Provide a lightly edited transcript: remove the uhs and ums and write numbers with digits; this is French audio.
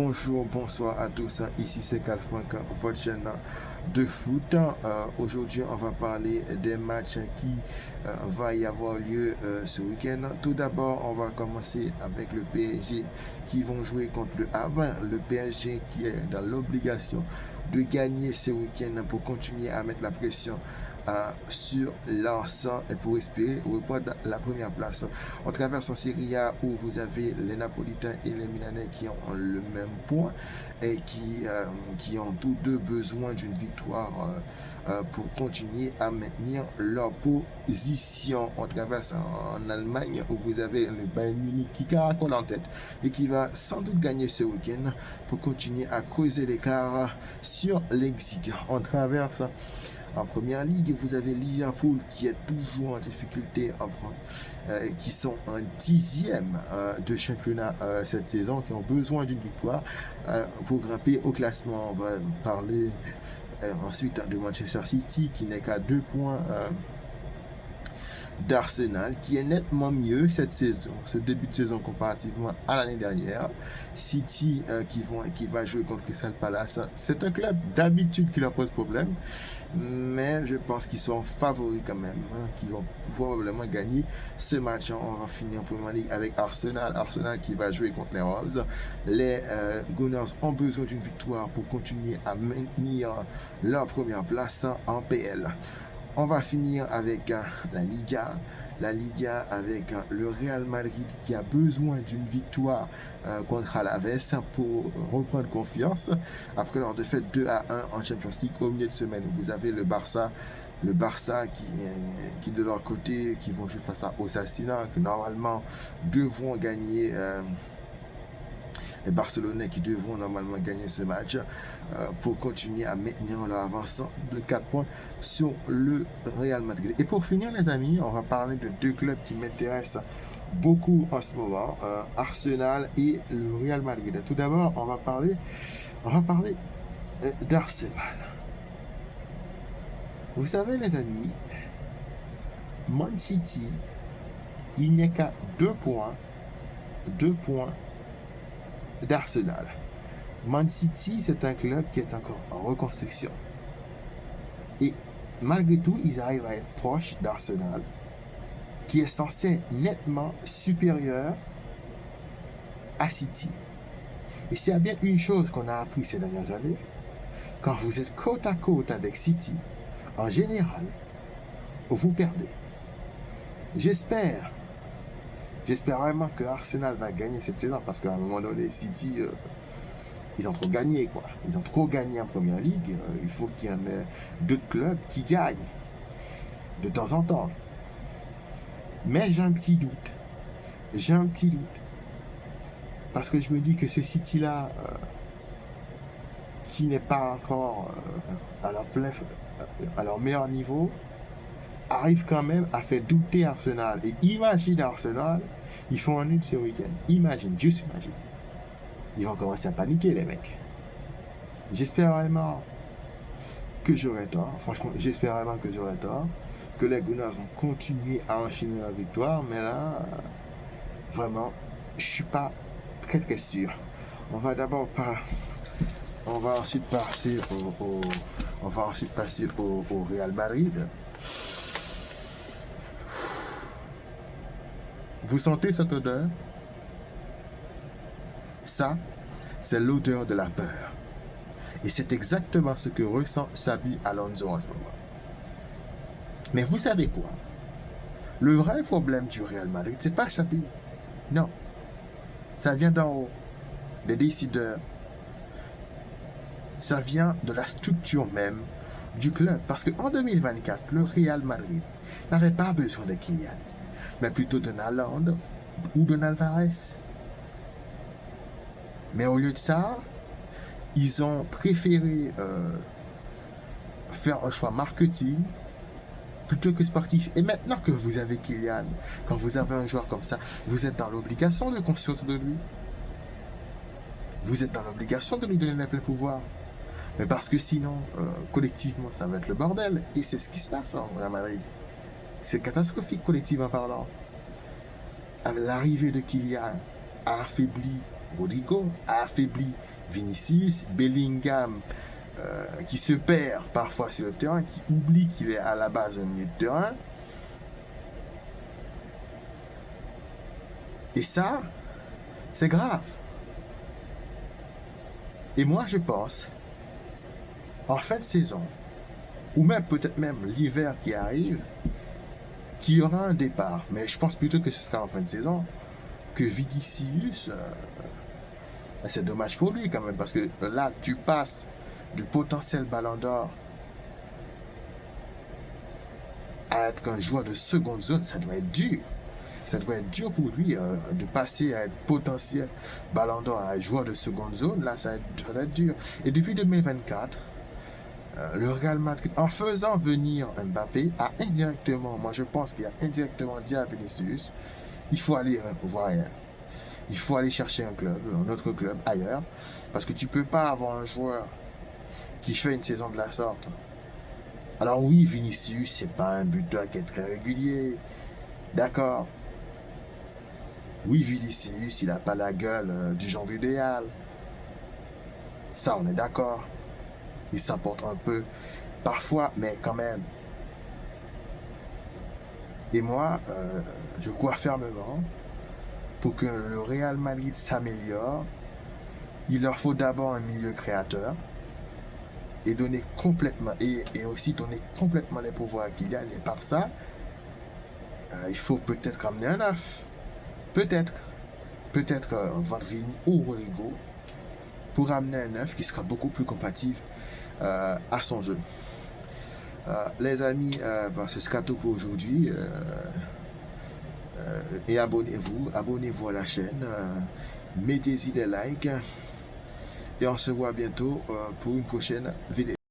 Bonjour, bonsoir à tous. Ici c'est Calfranc, votre chaîne de foot. Aujourd'hui, on va parler des matchs qui va y avoir lieu ce week-end. Tout d'abord, on va commencer avec le PSG qui vont jouer contre le Havre. Le PSG qui est dans l'obligation de gagner ce week-end pour continuer à mettre la pression sur l'ensemble et pour espérer reprendre la première place. On traverse en Serie A où vous avez les Napolitains et les Milanais qui ont le même point et qui ont tous deux besoin d'une victoire pour continuer à maintenir leur position. On traverse en Allemagne où vous avez le Bayern Munich qui caracole en tête et qui va sans doute gagner ce week-end pour continuer à creuser l'écart sur l'exig. On traverse en première ligue, vous avez Liverpool qui est toujours en difficulté, qui sont en 10e de championnat cette saison, qui ont besoin d'une victoire pour grimper au classement. On va parler ensuite de Manchester City qui n'est qu'à 2 points d'Arsenal, qui est nettement mieux cette saison, ce début de saison comparativement à l'année dernière. City qui va jouer contre Crystal Palace. C'est un club d'habitude qui leur pose problème, mais je pense qu'ils sont favoris quand même, qui vont probablement gagner ce match. On va finir en Premier League avec Arsenal qui va jouer contre les Wolves. Les Gunners ont besoin d'une victoire pour continuer à maintenir leur première place en PL. On va finir avec la Liga avec le Real Madrid qui a besoin d'une victoire contre Alaves pour reprendre confiance après leur défaite 2-1 en Champions League au milieu de semaine. Vous avez le Barça qui de leur côté qui vont jouer face à Osasuna, qui normalement devront gagner. Les Barcelonais qui devront normalement gagner ce match pour continuer à maintenir leur avance de 4 points sur le Real Madrid. Et pour finir les amis, on va parler de deux clubs qui m'intéressent beaucoup en ce moment, Arsenal et le Real Madrid. Tout d'abord, on va parler d'Arsenal. Vous savez les amis, Man City, il n'y a qu'à 2 points d'Arsenal. Man City, c'est un club qui est encore en reconstruction. Et malgré tout, ils arrivent à être proches d'Arsenal, qui est censé être nettement supérieur à City. Et s'il y a bien une chose qu'on a appris ces dernières années, quand vous êtes côte à côte avec City, en général, vous perdez. J'espère vraiment que Arsenal va gagner cette saison parce qu'à un moment donné, City, ils ont trop gagné, quoi. Ils ont trop gagné en Première Ligue. Il faut qu'il y en ait d'autres clubs qui gagnent de temps en temps. Mais j'ai un petit doute. Parce que je me dis que ce City-là, qui n'est pas encore à leur meilleur niveau, arrive quand même à faire douter Arsenal. Et imagine Arsenal, ils font un nul ce week-end. Juste imagine. Ils vont commencer à paniquer, les mecs. J'espère vraiment que j'aurai tort. Franchement, j'espère vraiment que j'aurai tort. Que les Gunners vont continuer à enchaîner la victoire. Mais là, vraiment, je suis pas très très sûr. On va ensuite passer au Real Madrid. Vous sentez cette odeur? Ça, c'est l'odeur de la peur. Et c'est exactement ce que ressent Xabi Alonso en ce moment. Mais vous savez quoi? Le vrai problème du Real Madrid, c'est pas Xabi. Non. Ça vient d'en haut, des décideurs. Ça vient de la structure même du club. Parce qu'en 2024, le Real Madrid n'avait pas besoin de Kylian, mais plutôt de Haaland ou de Alvarez. Mais au lieu de ça, ils ont préféré faire un choix marketing plutôt que sportif. Et maintenant que vous avez Kylian, quand vous avez un joueur comme ça, vous êtes dans l'obligation de construire de lui. Vous êtes dans l'obligation de lui donner le plein pouvoir. Mais parce que sinon, collectivement, ça va être le bordel. Et c'est ce qui se passe en Real Madrid. C'est catastrophique, collectivement parlant. L'arrivée de Kylian a affaibli Rodrigo a affaibli Vinicius, Bellingham qui se perd parfois sur le terrain, qui oublie qu'il est à la base un milieu de terrain. Et ça, c'est grave. Et moi, je pense, en fin de saison, ou même peut-être même l'hiver qui arrive, qu'il y aura un départ. Mais je pense plutôt que ce sera en fin de saison, que Vinicius, c'est dommage pour lui quand même, parce que là, tu passes du potentiel Ballon d'Or à être un joueur de seconde zone, ça doit être dur. Ça doit être dur pour lui de passer à être potentiel Ballon d'Or à un joueur de seconde zone. Là, ça doit être dur. Et depuis 2024, le Real Madrid, en faisant venir Mbappé, a indirectement, moi je pense qu'il a indirectement dit à Vinicius, il faut aller voir ailleurs. Il faut aller chercher un autre club ailleurs. Parce que tu ne peux pas avoir un joueur qui fait une saison de la sorte. Alors oui, Vinicius, c'est pas un buteur qui est très régulier. D'accord. Oui, Vinicius, il n'a pas la gueule du genre idéal. Ça, on est d'accord. Il s'emporte un peu parfois, mais quand même. Et moi, je crois fermement, pour que le Real Madrid s'améliore, il leur faut d'abord un milieu créateur et donner complètement, et aussi donner complètement les pouvoirs à Kylian. Et par ça, il faut peut-être ramener un neuf. Peut-être vendre Vini ou Rodrigo pour amener un neuf qui sera beaucoup plus compatible à son jeu. Les amis, ce sera tout pour aujourd'hui. Et abonnez-vous à la chaîne, mettez-y des likes et on se voit bientôt pour une prochaine vidéo.